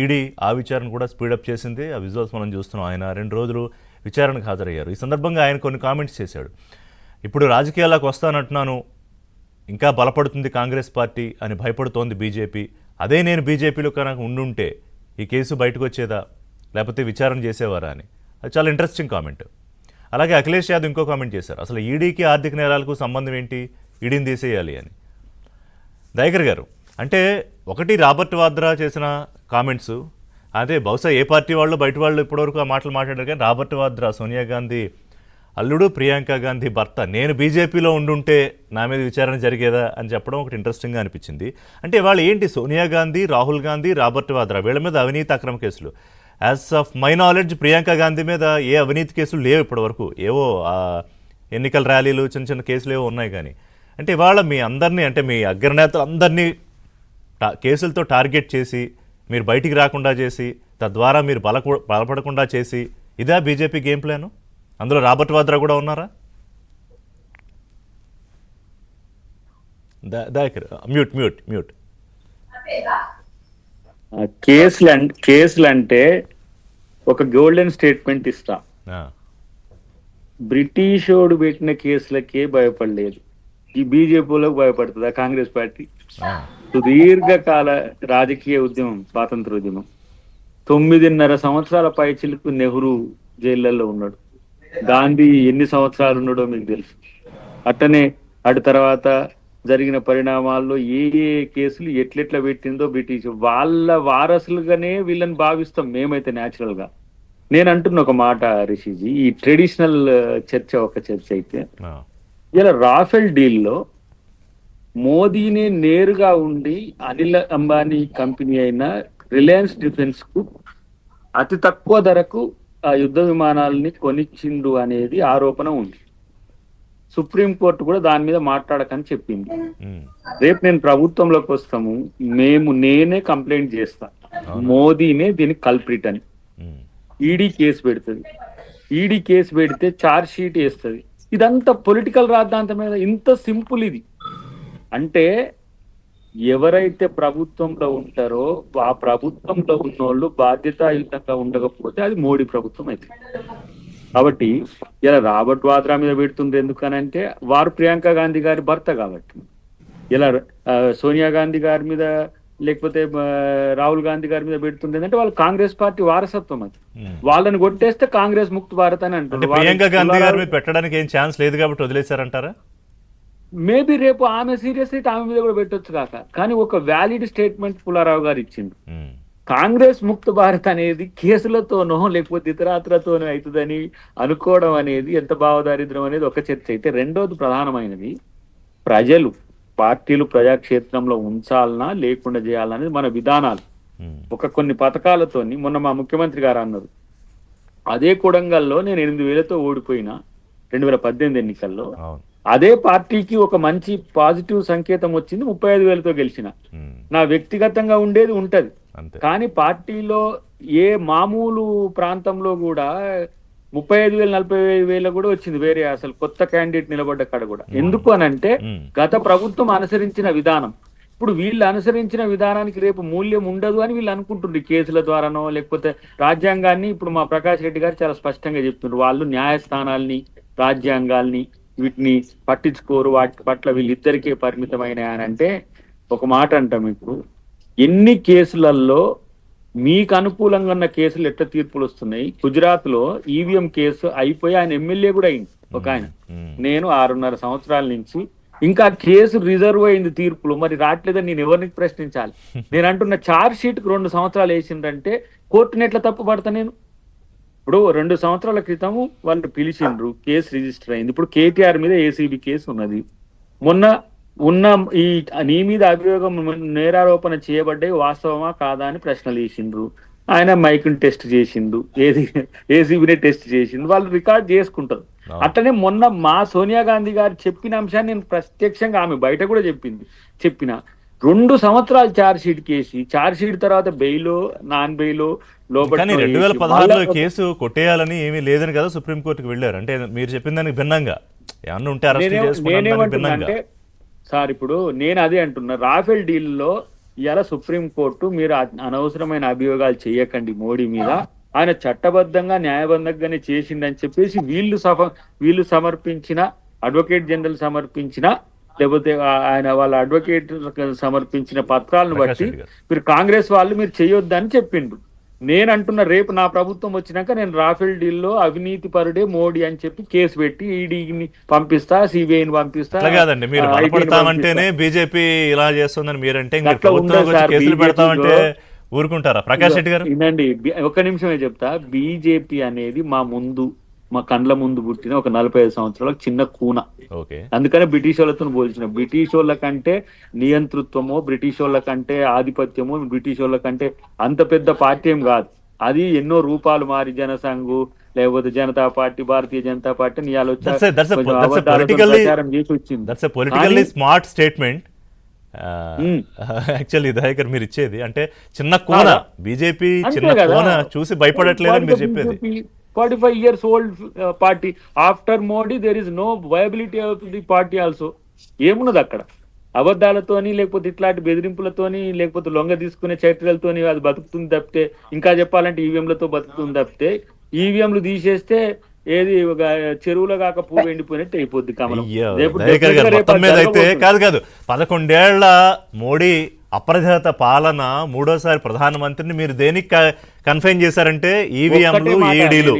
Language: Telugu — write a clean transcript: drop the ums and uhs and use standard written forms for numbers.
ఈడీ ఆ విచారణ కూడా స్పీడప్ చేసింది. ఆ విజువల్స్ మనం చూస్తున్నాం. ఆయన 2 రోజులు విచారణకు హాజరయ్యారు. ఈ సందర్భంగా ఆయన కొన్ని కామెంట్స్ చేశాడు. ఇప్పుడు రాజకీయాల్లోకి వస్తానంటున్నాను, ఇంకా బలపడుతుంది కాంగ్రెస్ పార్టీ అని భయపడుతోంది బీజేపీ. అదే నేను బీజేపీలో కనుక ఉండుంటే ఈ కేసు బయటకు వచ్చేదా, లేకపోతే విచారణ చేసేవారా అని. అది చాలా ఇంట్రెస్టింగ్ కామెంట్. అలాగే అఖిలేష్ యాదవ్ ఇంకో కామెంట్ చేశారు. అసలు ఈడీకి ఆర్థిక నేరాలకు సంబంధం ఏంటి, ఈడీని తీసేయాలి అని. దయాకర్ గారు, అంటే ఒకటి రాబర్ట్ వాద్రా చేసిన కామెంట్స్, అదే బహుశా ఏ పార్టీ వాళ్ళు బయట వాళ్ళు ఇప్పటివరకు ఆ మాటలు మాట్లాడారు, కానీ రాబర్ట్ వాద్రా సోనియా గాంధీ అల్లుడు, ప్రియాంక గాంధీ భర్త, నేను బీజేపీలో ఉండుంటే నా మీద విచారణ జరిగేదా అని చెప్పడం ఒకటి ఇంట్రెస్టింగ్గా అనిపించింది. అంటే వాళ్ళు ఏంటి, సోనియా గాంధీ, రాహుల్ గాంధీ, రాబర్ట్ వాద్రా వీళ్ళ మీద అవినీతి అక్రమ కేసులు. As of my knowledge Priyanka Gandhi మీద ఏ అవినీతి కేసులు లేవు ఇప్పటివరకు. ఏవో ఎన్నికల ర్యాలీలు, చిన్న చిన్న కేసులు ఏవో ఉన్నాయి. కానీ అంటే ఇవాళ మీ అందరినీ, అంటే మీ అగ్రనేతలు అందరినీ కేసులతో టార్గెట్ చేసి మీరు బయటికి రాకుండా చేసి తద్వారా మీరు బలపడకుండా చేసి, ఇదా బీజేపీ గేమ్ ప్లాను? అందులో రాబర్ట్ వాద్రా కూడా ఉన్నారా? Mute mute mute. కేసులు అంటే ఒక గోల్డెన్ స్టేట్మెంట్ ఇస్తా. బ్రిటిష్ వాడు పెట్టిన కేసులకే భయపడలేదు, ఈ బీజేపీలోకి భయపడుతుందా కాంగ్రెస్ పార్టీ? సుదీర్ఘకాల రాజకీయ ఉద్యమం, స్వాతంత్ర ఉద్యమం, 9.5 సంవత్సరాల పైచిలకు నెహ్రూ జైళ్లలో ఉన్నాడు. గాంధీ ఎన్ని సంవత్సరాలు ఉన్నాడో మీకు తెలుసు. అట్టనే అటు తర్వాత జరిగిన పరిణామాల్లో ఏ ఏ కేసులు ఎట్లెట్లా పెట్టిందో బ్రిటిష్ వాళ్ళ వారసులుగానే వీళ్ళని భావిస్తాం మేమైతే న్యాచురల్ గా. నేను అంటున్న ఒక మాట రిషిజీ, ఈ ట్రెడిషనల్ చర్చ ఒక చర్చ అయితే, ఇలా రాఫెల్ డీల్లో మోదీనే నేరుగా ఉండి అనిల్ అంబానీ కంపెనీ అయిన రిలయన్స్ డిఫెన్స్ కు అతి తక్కువ ధరకు ఆ యుద్ధ విమానాలని కొనిచ్చిండు అనేది ఆరోపణ ఉంది. సుప్రీంకోర్టు కూడా దాని మీద మాట్లాడకని చెప్పింది. రేపు నేను ప్రభుత్వంలోకి వస్తాము, నేనే కంప్లైంట్ చేస్తా, మోదీనే దీనికి కల్ప్రిట్ అని. ఈడీ కేసు పెడుతుంది. ఈడీ కేసు పెడితే ఛార్జ్ షీట్ వేస్తుంది. ఇదంతా పొలిటికల్ రాద్ధాంతం మీద. ఇంత సింపుల్ ఇది. అంటే ఎవరైతే ప్రభుత్వంలో ఉంటారో ఆ ప్రభుత్వంలో ఉన్నోళ్ళు బాధ్యతాయుతంగా ఉండకపోతే అది మోడీ ప్రభుత్వం అయితే. కాబట్టి ఇలా రాబర్ట్ వాద్రా మీద పెడుతుంది ఎందుకనంటే వారు ప్రియాంక గాంధీ గారి భర్త కాబట్టి. ఇలా సోనియా గాంధీ గారి మీద లేకపోతే రాహుల్ గాంధీ గారి మీద పెడుతుంది ఏంటంటే వాళ్ళు కాంగ్రెస్ పార్టీ వారసత్వం. అది వాళ్ళని కొట్టేస్తే కాంగ్రెస్ ముక్త భారత్ అని అంటారు. ప్రియాంక గాంధీ గారి మీద పెట్టడానికి ఏం ఛాన్స్ లేదు కాబట్టి వదిలేశారంటారా? మేబీ రేపు ఆమె సీరియస్ అయితే ఆమె మీద కూడా పెట్టొచ్చు కాక, కానీ ఒక వ్యాలిడ్ స్టేట్మెంట్ పుల్లారావు గారు ఇచ్చింది. కాంగ్రెస్ ముక్త భారత్ అనేది కేసులతోనో లేకపోతే ఇతరాత్రతోనో అవుతుందని అనుకోవడం అనేది ఎంత భావదారిద్రం అనేది ఒక చర్చ అయితే. రెండోది ప్రధానమైనది, ప్రజలు పార్టీలు ప్రజాక్షేత్రంలో ఉంచాలనా లేకుండా చేయాలనేది మన విధానాలు. కొన్ని పథకాలతోని మొన్న మా ముఖ్యమంత్రి గారు అన్నారు, అదే కొడంగల్లో నేను 8,000తో ఓడిపోయినా 2018 ఎన్నికల్లో, అదే పార్టీకి ఒక మంచి పాజిటివ్ సంకేతం వచ్చింది, 35,000తో గెలిచిన. నా వ్యక్తిగతంగా ఉండేది ఉంటది, కానీ పార్టీలో ఏ మామూలు ప్రాంతంలో కూడా 35,000 40,000 కూడా వచ్చింది వేరే అసలు కొత్త క్యాండిడేట్ నిలబడ్డ కాడ కూడా. ఎందుకు అనంటే గత ప్రభుత్వం అనుసరించిన విధానం. ఇప్పుడు వీళ్ళు అనుసరించిన విధానానికి రేపు మూల్యం ఉండదు అని వీళ్ళు అనుకుంటుండ్రు, కేసుల ద్వారానో లేకపోతే రాజ్యాంగాన్ని. ఇప్పుడు మా ప్రకాష్ రెడ్డి గారు చాలా స్పష్టంగా చెప్తున్నారు, వాళ్ళు న్యాయస్థానాల్ని రాజ్యాంగాల్ని వీటిని పట్టించుకోరు, వాటి పట్ల వీళ్ళిద్దరికే పరిమితమైన అని అంటే ఒక మాట అంటాం. ఇప్పుడు ఎన్ని కేసులలో మీకు అనుకూలంగా ఉన్న కేసులు ఎట్లా తీర్పులు వస్తున్నాయి? గుజరాత్ లో ఈవీఎం కేసు అయిపోయి ఆయన ఎమ్మెల్యే కూడా అయింది ఒక ఆయన. నేను 6.5 సంవత్సరాల నుంచి ఇంకా కేసు రిజర్వ్ అయింది తీర్పులు, మరి రావట్లేదని నేను ఎవరిని ప్రశ్నించాలి? నేను అంటున్న ఛార్జ్ షీట్ కు 2 సంవత్సరాలు వేసిందంటే కోర్టుని ఎట్లా తప్పు పడతా నేను? ఇప్పుడు 2 సంవత్సరాల క్రితము వాళ్ళు పిలిచిండ్రు, కేసు రిజిస్టర్ అయింది. ఇప్పుడు కేటీఆర్ మీద ఏసీబీ కేసు ఉన్నది. మొన్న ఉన్న ఈ నీ మీద అభియోగం నేరారోపణ చేయబడ్డాయి, వాస్తవమా కాదా అని ప్రశ్నలు వేసిండ్రు. ఆయన మైక్ని టెస్ట్ చేసిండు, ఏసీబీనే టెస్ట్ చేసిండు, వాళ్ళు రికార్డ్ చేసుకుంటారు. అట్లనే మొన్న మా సోనియా గాంధీ గారు చెప్పిన అంశాన్ని నేను ప్రత్యక్షంగా ఆమె బయట కూడా చెప్పిన 2 సంవత్సరాలు ఛార్జ్ షీట్ కేసి, ఛార్జ్ షీట్ తర్వాత బెయిలో నాన్ బెయిలో లోపల 2016లో కేసు కొట్టేయాలని ఏమీ లేదని కదా సుప్రీంకోర్టుకు వెళ్ళారు. అంటే మీరు చెప్పిన దానికి భిన్నంగా ఏమన్నా ఉంటే నేనేమంటున్నా అంటే సార్, ఇప్పుడు నేను అదే అంటున్నా, రాఫెల్ డీల్లో ఇవాళ సుప్రీంకోర్టు మీరు అనవసరమైన అభియోగాలు చేయకండి మోడీ మీద, ఆయన చట్టబద్ధంగా న్యాయబద్ధంగానే చేసిండని చెప్పేసి వీళ్ళు సమర్పించిన అడ్వకేట్ జనరల్ సమర్పించిన లేకపోతే ఆయన వాళ్ళ అడ్వకేట్ సమర్పించిన పత్రాలను ప్రకాష్ బట్టి రెడ్డి గారు. మీరు కాంగ్రెస్ వాళ్ళు మీరు చేయొద్దని చెప్పిండు. నేను అంటున్న రేపు నా ప్రభుత్వం వచ్చినాక నేను రాఫెల్ డీల్లో అవినీతి పరుడే మోడీ అని చెప్పి కేసు పెట్టి ఈడీని పంపిస్తా, సిబిఐని పంపిస్తా. అట్లా కాదండి, మీరు IT ని బలపడతామంటేనే పంపిస్తా. బీజేపీ ఇలా చేస్తుందని మీరంటే మీరు అట్లా ప్రభుత్వం ఉండదు సార్, కేసులు పెడతామంటే BJP ఊరుకుంటారా? ప్రకాష్ రెడ్డి గారు, వినండి, ఒక్క నిమిషమే చెప్తా. బీజేపీ అనేది మా కండ్ల ముందు పుట్టిన ఒక 45 సంవత్సరాలకు చిన్న కూన. ఓకే, అందుకనే బ్రిటిష్ వాళ్ళతో పోల్చిన. బ్రిటిష్ వాళ్ళ కంటే నియంతృత్వమో, బ్రిటిష్ వాళ్ళ కంటే ఆధిపత్యమో, బ్రిటిష్ వాళ్ళ కంటే అంత పెద్ద పార్టీ ఏం కాదు. అది ఎన్నో రూపాలు మారి జనసంఘ్ లేకపోతే జనతా పార్టీ, భారతీయ జనతా పార్టీ ప్రచారం చేసి వచ్చింది. That's a politically smart statement actually Dayakar మీరు ఇచ్చేది. అంటే చిన్న కోన, బీజేపీ చిన్న కోన చూసి భయపడట్లేదని మీరు చెప్పేది. 45 years old party. After Modi, there is no viability of the party also. ఏమున్నది అక్కడ? అబద్ధాలతోని లేకపోతే ఇట్లాంటి బెదిరింపులతోని లేకపోతే లొంగ తీసుకునే చర్యలతోని అది బతుకుతుంది తప్పితే, ఇంకా చెప్పాలంటే ఈవీఎంలతో బతుకుతుంది తప్పితే, ఈవీఎంలు తీసేస్తే ఏది ఒక చెరువులో కాక పువ్వు ఎండిపోయినట్టు అయిపోద్ది కమలం. అయ్యో, దయాకర్ గారు, మొత్తం మీద అయితే కాదు 11 ఏళ్ల మోడీ అప్రజాత పాలన, మూడోసారి ప్రధానమంత్రిని మీరు దేనికి కన్ఫైన్ చేశారంటే ఈవీఎంలు, ఈడీలు.